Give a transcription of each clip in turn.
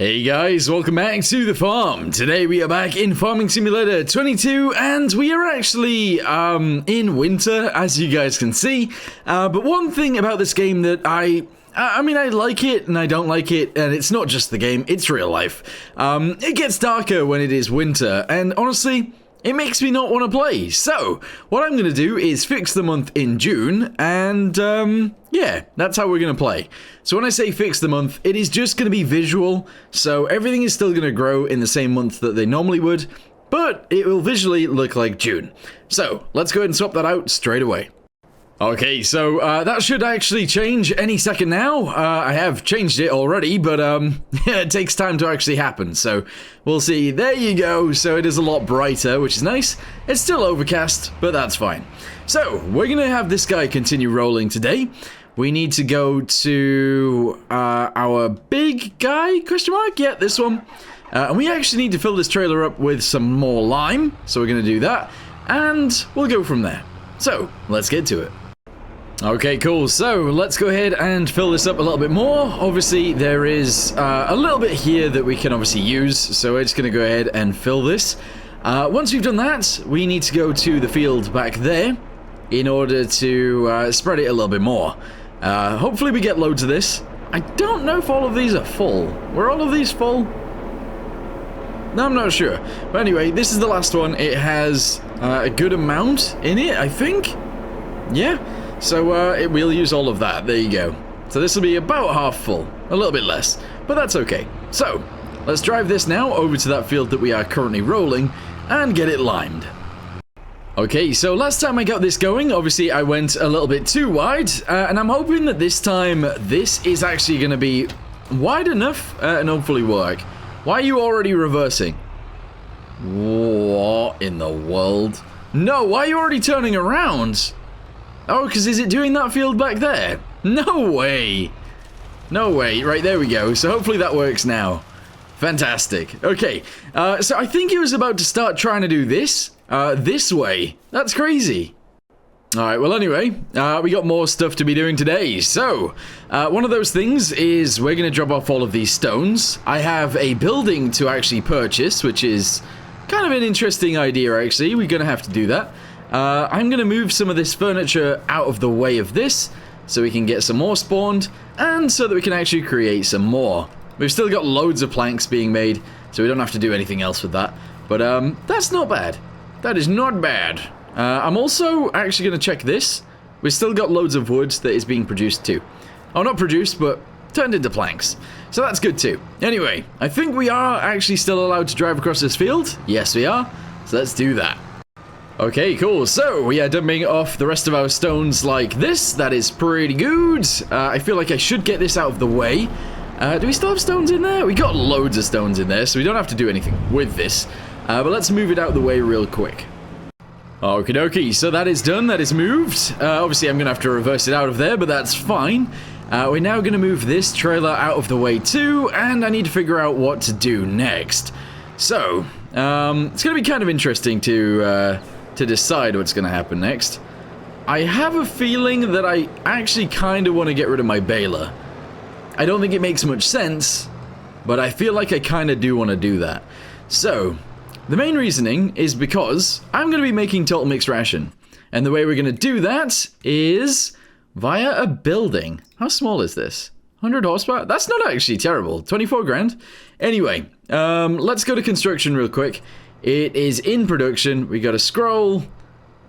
Hey guys, welcome back to the farm. Today we are back in Farming Simulator 22 and we are actually in winter, as you guys can see. But one thing about this game that I like it and I don't like it, and it's not just the game, it's real life. It gets darker when it is winter, and honestly, it makes me not want to play. So, what I'm going to do is fix the month in June, and yeah, that's how we're going to play. So when I say fix the month, it is just going to be visual, so everything is still going to grow in the same month that they normally would, but it will visually look like June. So, let's go ahead and swap that out straight away. Okay, so that should actually change any second now. I have changed it already, but yeah, it takes time to actually happen, so we'll see. There you go, so it is a lot brighter, which is nice. It's still overcast, but that's fine. So, we're going to have this guy continue rolling today. We need to go to our big guy, question mark? Yeah, this one. And we actually need to fill this trailer up with some more lime, so we're going to do that, and we'll go from there. So, let's get to it. Okay, cool. So, let's go ahead and fill this up a little bit more. Obviously, there is a little bit here that we can obviously use, so we're just going to go ahead and fill this. Once we've done that, we need to go to the field back there in order to spread it a little bit more. Hopefully we get loads of this. I don't know if all of these are full. Were all of these full? No, I'm not sure. But anyway, this is the last one. It has a good amount in it, I think. Yeah. So we'll use all of that. There you go. So this will be about half full. A little bit less. But that's okay. So, let's drive this now over to that field that we are currently rolling and get it limed. Okay, so last time I got this going, obviously I went a little bit too wide. And I'm hoping that this time this is actually going to be wide enough and hopefully work. Why are you already reversing? What in the world? No, why are you already turning around? Oh, because is it doing that field back there? No way. No way. Right, there we go. So hopefully that works now. Fantastic. Okay, so I think it was about to start trying to do this way. That's crazy. Alright, well anyway, we got more stuff to be doing today. So, one of those things is we're going to drop off all of these stones. I have a building to actually purchase, which is kind of an interesting idea actually. We're going to have to do that. I'm going to move some of this furniture out of the way of this, so we can get some more spawned, and so that we can actually create some more. We've still got loads of planks being made, so we don't have to do anything else with that. But that's not bad. That is not bad. I'm also actually going to check this. We've still got loads of wood that is being produced too. Oh, not produced, but turned into planks. So that's good too. Anyway, I think we are actually still allowed to drive across this field. Yes, we are. So let's do that. Okay, cool. So, we are dumping off the rest of our stones like this. That is pretty good. I feel like I should get this out of the way. Do we still have stones in there? We got loads of stones in there, so we don't have to do anything with this. But let's move it out of the way real quick. Okie dokie, so that is done. That is moved. Obviously, I'm going to have to reverse it out of there, but that's fine. We're now going to move this trailer out of the way too, and I need to figure out what to do next. So, it's going to be kind of interesting to decide what's going to happen next. I have a feeling that I actually kind of want to get rid of my baler. I don't think it makes much sense, but I feel like I kind of do want to do that. So, the main reasoning is because I'm going to be making total mixed ration. And the way we're going to do that is via a building. How small is this? 100 horsepower? That's not actually terrible. 24 grand. Anyway, let's go to construction real quick. It is in production. We got to scroll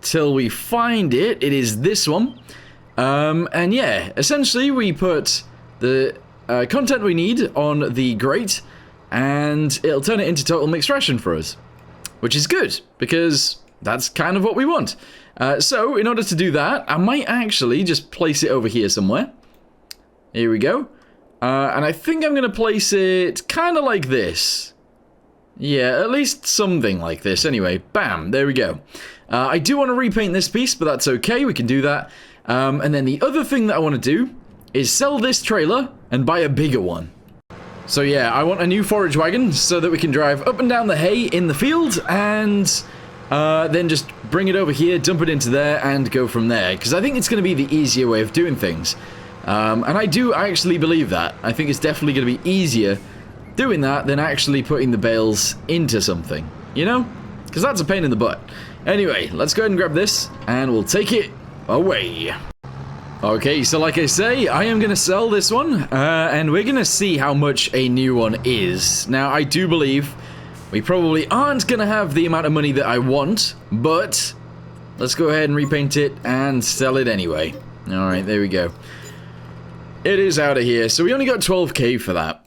till we find it. It is this one. And yeah, essentially we put the content we need on the grate, and it'll turn it into total mixed ration for us, which is good because that's kind of what we want. So in order to do that, I might actually just place it over here somewhere. Here we go. And I think I'm going to place it kind of like this. Yeah, at least something like this. Anyway, bam, there we go. I do want to repaint this piece, but that's okay, we can do that. And then the other thing that I want to do is sell this trailer and buy a bigger one. So yeah, I want a new forage wagon so that we can drive up and down the hay in the field, and then just bring it over here, dump it into there, and go from there. Because I think it's going to be the easier way of doing things. And I do actually believe that. I think it's definitely going to be easier doing that than actually putting the bales into something, you know? Because that's a pain in the butt. Anyway, let's go ahead and grab this, and we'll take it away. Okay, so like I say, I am going to sell this one, and we're going to see how much a new one is. Now, I do believe we probably aren't going to have the amount of money that I want, but let's go ahead and repaint it and sell it anyway. Alright, there we go. It is out of here, so we only got 12k for that.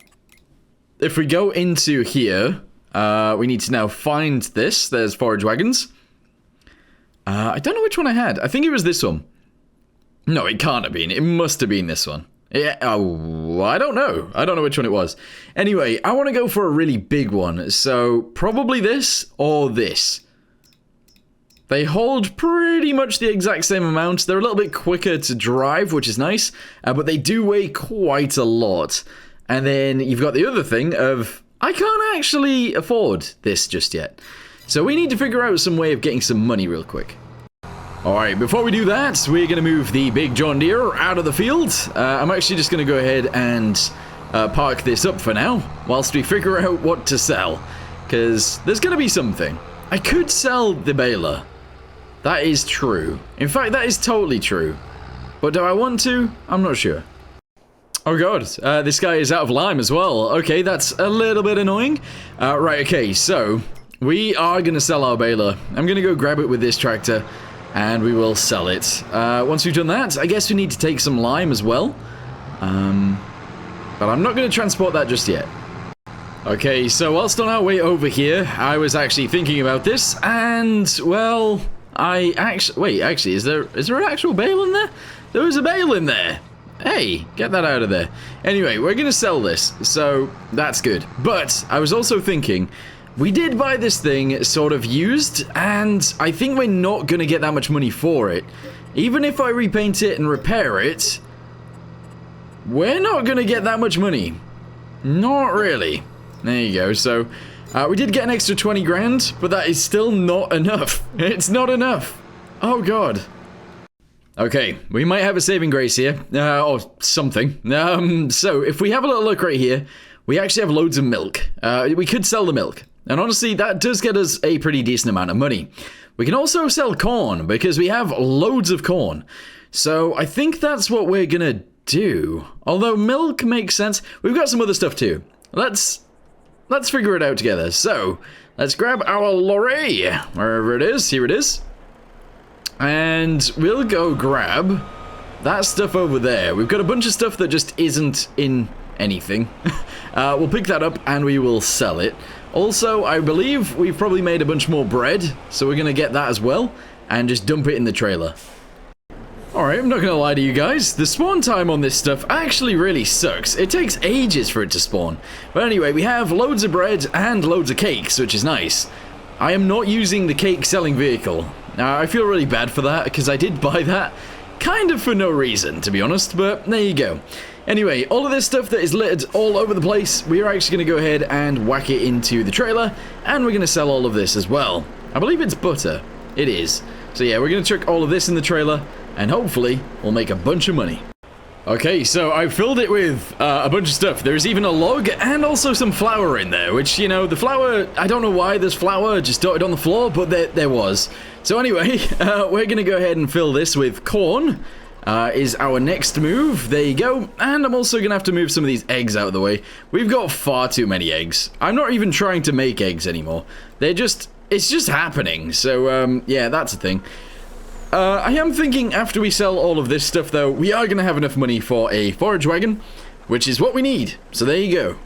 If we go into here, we need to now find this. There's forage wagons. I don't know which one I had. I think it was this one. No, it can't have been. It must have been this one. Yeah, oh, I don't know. I don't know which one it was. Anyway, I want to go for a really big one. So, probably this or this. They hold pretty much the exact same amount. They're a little bit quicker to drive, which is nice. But they do weigh quite a lot. And then you've got the other thing of, I can't actually afford this just yet. So we need to figure out some way of getting some money real quick. Alright, before we do that, we're going to move the big John Deere out of the field. I'm actually just going to go ahead and park this up for now, whilst we figure out what to sell. Because there's going to be something. I could sell the baler. That is true. In fact, that is totally true. But do I want to? I'm not sure. Oh god, this guy is out of lime as well. Okay, that's a little bit annoying. Right, okay, so we are going to sell our baler. I'm going to go grab it with this tractor. And we will sell it. Once we've done that, I guess we need to take some lime as well. But I'm not going to transport that just yet. Okay, so whilst on our way over here, I was actually thinking about this, and, well, I actually... Wait, actually, is there an actual bale in there? There was a bale in there. Hey, get that out of there. Anyway, we're going to sell this, so that's good. But I was also thinking... We did buy this thing sort of used, and I think we're not going to get that much money for it. Even if I repaint it and repair it, we're not going to get that much money. Not really. There you go. So, we did get an extra 20 grand, but that is still not enough. It's not enough. Oh, God. Okay, we might have a saving grace here, or something. So, if we have a little look right here, we actually have loads of milk. We could sell the milk. And honestly, that does get us a pretty decent amount of money. We can also sell corn, because we have loads of corn. So I think that's what we're gonna do. Although milk makes sense. We've got some other stuff too. Let's figure it out together. So, let's grab our lorry, wherever it is. Here it is. And we'll go grab that stuff over there. We've got a bunch of stuff that just isn't in anything. We'll pick that up and we will sell it. Also, I believe we've probably made a bunch more bread, so we're going to get that as well, and just dump it in the trailer. Alright, I'm not going to lie to you guys, the spawn time on this stuff actually really sucks. It takes ages for it to spawn. But anyway, we have loads of bread and loads of cakes, which is nice. I am not using the cake selling vehicle. Now, I feel really bad for that, because I did buy that, kind of for no reason, to be honest, but there you go. Anyway, all of this stuff that is littered all over the place, we are actually going to go ahead and whack it into the trailer, and we're going to sell all of this as well. I believe it's butter. It is. So yeah, we're going to chuck all of this in the trailer, and hopefully, we'll make a bunch of money. Okay, so I filled it with a bunch of stuff. There's even a log and also some flour in there, which, you know, the flour, I don't know why there's flour just dotted on the floor, but there was. So anyway, we're going to go ahead and fill this with corn. Is our next move. There you go. And I'm also going to have to move some of these eggs out of the way. We've got far too many eggs. I'm not even trying to make eggs anymore. It's just happening. So, yeah, that's a thing. I am thinking after we sell all of this stuff, though, we are going to have enough money for a forage wagon, which is what we need. So there you go.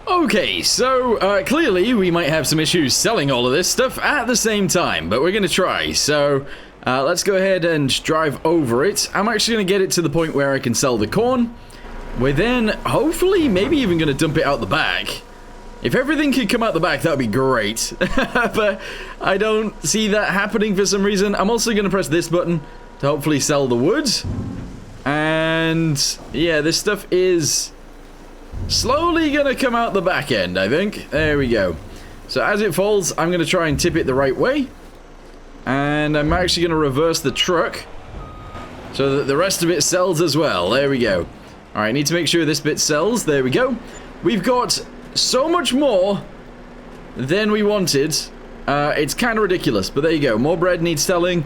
Okay, so clearly we might have some issues selling all of this stuff at the same time, but we're going to try. So... let's go ahead and drive over it. I'm actually going to get it to the point where I can sell the corn. We're then, hopefully, maybe even going to dump it out the back. If everything could come out the back, that would be great. But I don't see that happening for some reason. I'm also going to press this button to hopefully sell the wood. And, yeah, this stuff is slowly going to come out the back end, I think. There we go. So as it falls, I'm going to try and tip it the right way. And I'm actually going to reverse the truck so that the rest of it sells as well. There we go. Alright, need to make sure this bit sells. There we go. We've got so much more than we wanted. It's kind of ridiculous, but there you go. More bread needs selling.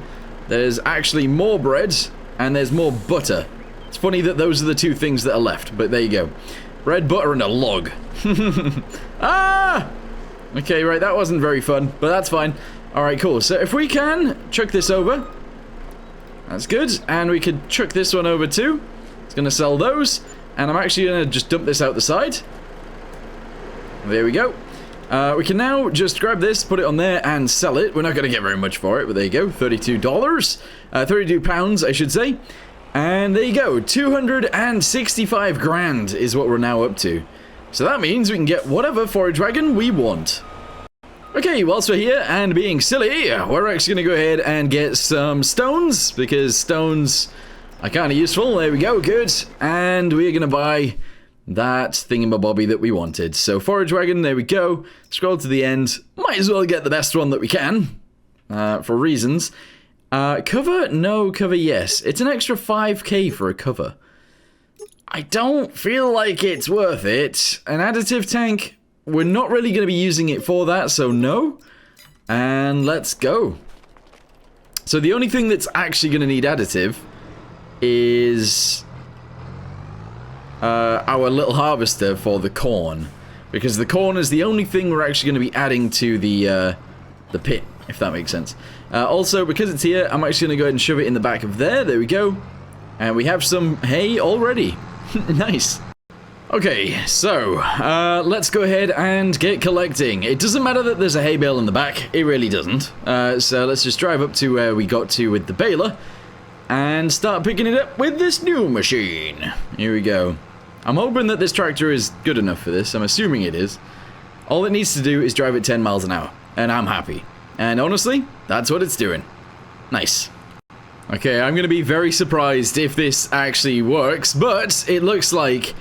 There's actually more bread, and there's more butter. It's funny that those are the two things that are left, but there you go. Bread, butter, and a log. Ah! Okay, right, that wasn't very fun, but that's fine. Alright, cool. So if we can chuck this over, that's good. And we could chuck this one over too. It's going to sell those. And I'm actually going to just dump this out the side. There we go. We can now just grab this, put it on there, and sell it. We're not going to get very much for it, but there you go. $32. 32 pounds, I should say. And there you go. 265 grand is what we're now up to. So that means we can get whatever forage wagon we want. Okay, whilst we're here and being silly, we're actually going to go ahead and get some stones, because stones are kind of useful. There we go, good. And we're going to buy that thingamabobby that we wanted. So forage wagon, there we go. Scroll to the end. Might as well get the best one that we can, for reasons. Cover? No. Cover, yes. It's an extra 5k for a cover. I don't feel like it's worth it. An additive tank, we're not really going to be using it for that, so no. And let's go. So the only thing that's actually going to need additive is our little harvester for the corn. Because the corn is the only thing we're actually going to be adding to the pit, if that makes sense. Also, because it's here, I'm actually going to go ahead and shove it in the back of there. There we go. And we have some hay already. Nice. Okay, so let's go ahead and get collecting. It doesn't matter that there's a hay bale in the back. It really doesn't. So let's just drive up to where we got to with the baler and start picking it up with this new machine. Here we go. I'm hoping that this tractor is good enough for this. I'm assuming it is. All it needs to do is drive at 10 miles an hour, and I'm happy. And honestly, that's what it's doing. Nice. Okay, I'm going to be very surprised if this actually works, but it looks like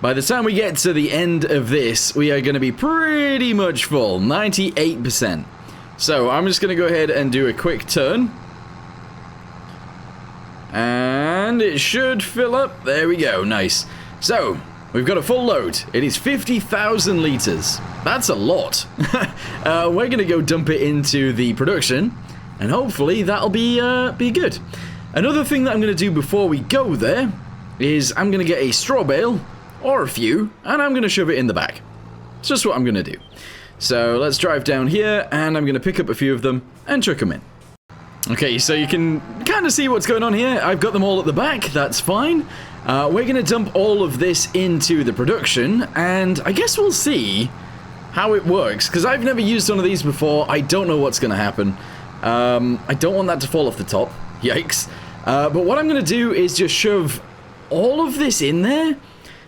by the time we get to the end of this, we are going to be pretty much full, 98%. So I'm just going to go ahead and do a quick turn. And it should fill up. There we go, nice. So, we've got a full load. It is 50,000 litres. That's a lot. We're going to go dump it into the production. And hopefully that'll be good. Another thing that I'm going to do before we go there is I'm going to get a straw bale, or a few, and I'm going to shove it in the back. It's just what I'm going to do. So let's drive down here, and I'm going to pick up a few of them and chuck them in. Okay, so you can kind of see what's going on here. I've got them all at the back. That's fine. We're going to dump all of this into the production, and I guess we'll see how it works, because I've never used one of these before. I don't know what's going to happen. I don't want that to fall off the top. Yikes. But what I'm going to do is just shove all of this in there.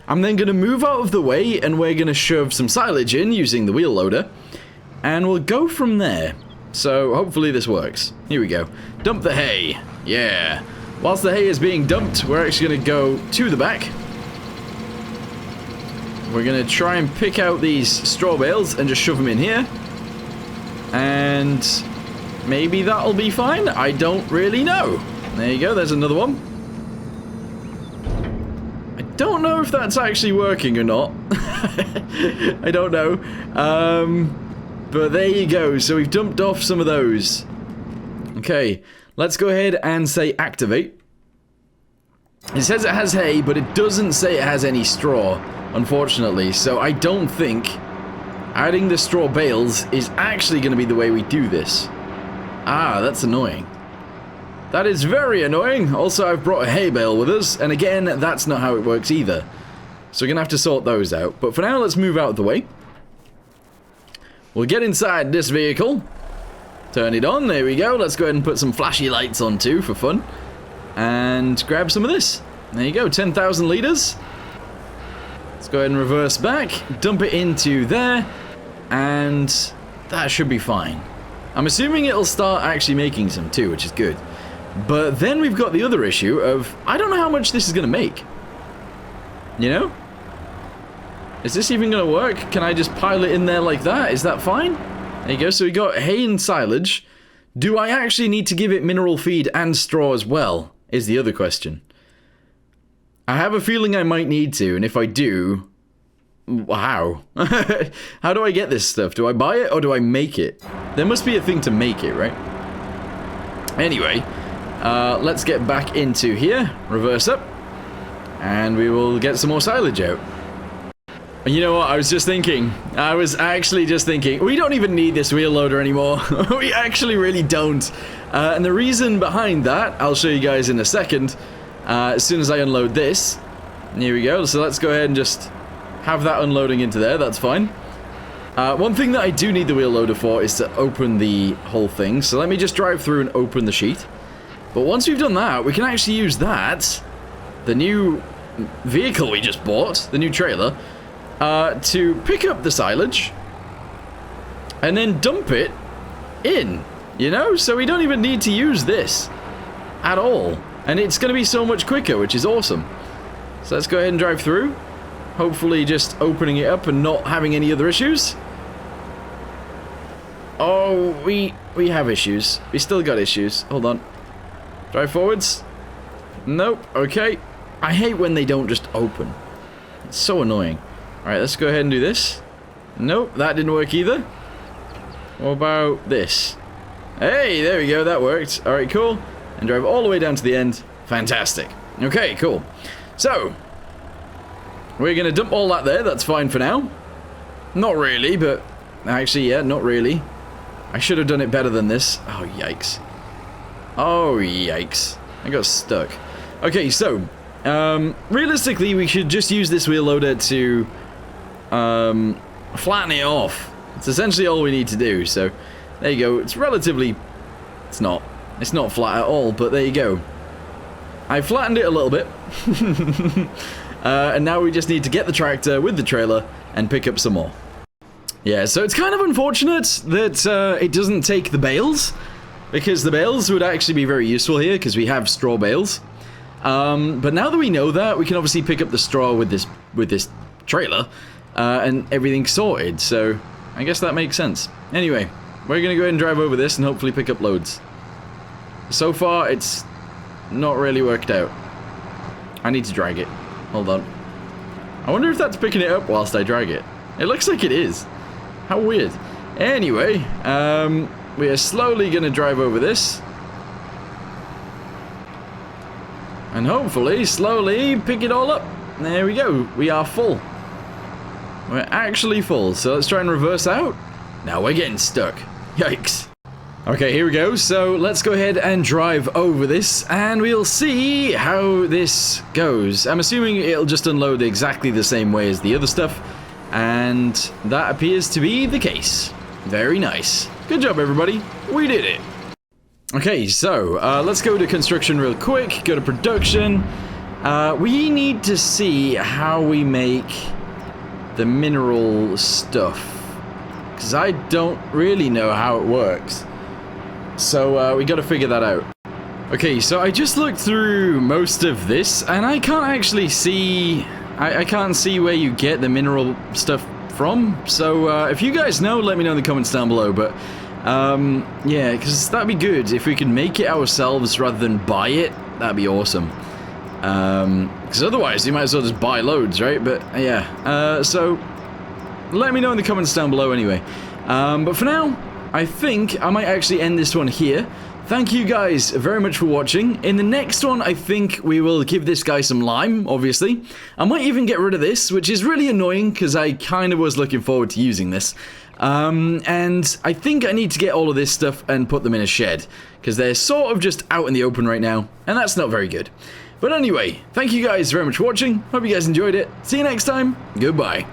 I'm then going to move out of the way, and we're going to shove some silage in using the wheel loader. And we'll go from there. So hopefully this works. Here we go. Dump the hay. Yeah. Whilst the hay is being dumped, we're actually going to go to the back. We're going to try and pick out these straw bales and just shove them in here. And maybe that'll be fine. I don't really know. There you go. There's another one. I don't know if that's actually working or not. I don't know. But there you go. So we've dumped off some of those. Okay. Let's go ahead and say activate. It says it has hay, but it doesn't say it has any straw, unfortunately. So I don't think adding the straw bales is actually going to be the way we do this. Ah, that's annoying. That is very annoying. Also, I've brought a hay bale with us, and again, that's not how it works either. So we're going to have to sort those out. But for now, let's move out of the way. We'll get inside this vehicle. Turn it on, there we go. Let's go ahead and put some flashy lights on too, for fun. And grab some of this. There you go, 10,000 litres. Let's go ahead and reverse back, dump it into there, and that should be fine. I'm assuming it'll start actually making some too, which is good. But then we've got the other issue of, I don't know how much this is going to make. You know? Is this even going to work? Can I just pile it in there like that? Is that fine? There you go, so we got hay and silage. Do I actually need to give it mineral feed and straw as well, is the other question. I have a feeling I might need to, and if I do, How? How do I get this stuff? Do I buy it or do I make it? There must be a thing to make it, right? Anyway, let's get back into here. Reverse up. And we will get some more silage out. And you know what? I was actually just thinking, we don't even need this wheel loader anymore. We actually really don't. And the reason behind that, I'll show you guys in a second. As soon as I unload this. Here we go. So let's go ahead and just have that unloading into there. That's fine. One thing that I do need the wheel loader for is to open the whole thing. So let me just drive through and open the sheet. But once we've done that, we can actually use that, the new vehicle we just bought, the new trailer, to pick up the silage and then dump it in, you know? So we don't even need to use this at all. And it's going to be so much quicker, which is awesome. So let's go ahead and drive through. Hopefully just opening it up and not having any other issues. Oh, we have issues. We still got issues. Hold on. Drive forwards. Nope. Okay. I hate when they don't just open. It's so annoying. Alright, let's go ahead and do this. Nope, that didn't work either. What about this? Hey, there we go. That worked. Alright, cool. And drive all the way down to the end. Fantastic. Okay, cool. So, we're going to dump all that there. That's fine for now. Not really, but actually, yeah, not really. I should have done it better than this. Oh, yikes. Oh, yikes. I got stuck. Okay, so, realistically, we should just use this wheel loader to flatten it off. It's essentially all we need to do. So, there you go. It's relatively... It's not flat at all, but there you go. I flattened it a little bit. And now we just need to get the tractor with the trailer and pick up some more. Yeah, so it's kind of unfortunate that it doesn't take the bales, because the bales would actually be very useful here because we have straw bales. But now that we know that, we can obviously pick up the straw with this trailer and everything's sorted. So I guess that makes sense. Anyway, we're gonna go ahead and drive over this and hopefully pick up loads. So far, it's not really worked out. I need to drag it. Hold on. I wonder if that's picking it up whilst I drag it. It looks like it is. How weird. Anyway, we are slowly going to drive over this. And hopefully, slowly pick it all up. There we go. We are full. We're actually full. So let's try and reverse out. Now we're getting stuck. Yikes. Okay, here we go. So let's go ahead and drive over this, and we'll see how this goes. I'm assuming it'll just unload exactly the same way as the other stuff, and that appears to be the case. Very nice. Good job, everybody. We did it. Okay, so let's go to construction real quick. Go to production. We need to see how we make the mineral stuff, because I don't really know how it works. So, we gotta figure that out. Okay, so I just looked through most of this, and I can't actually see... I can't see where you get the mineral stuff from. So, if you guys know, let me know in the comments down below. But, yeah, because that'd be good. If we could make it ourselves rather than buy it, that'd be awesome. Because otherwise, you might as well just buy loads, right? But, yeah. So, let me know in the comments down below anyway. But for now... I think I might actually end this one here. Thank you guys very much for watching. In the next one, I think we will give this guy some lime, obviously. I might even get rid of this, which is really annoying because I kind of was looking forward to using this. And I think I need to get all of this stuff and put them in a shed, because they're sort of just out in the open right now, and that's not very good. But anyway, thank you guys very much for watching. Hope you guys enjoyed it. See you next time. Goodbye.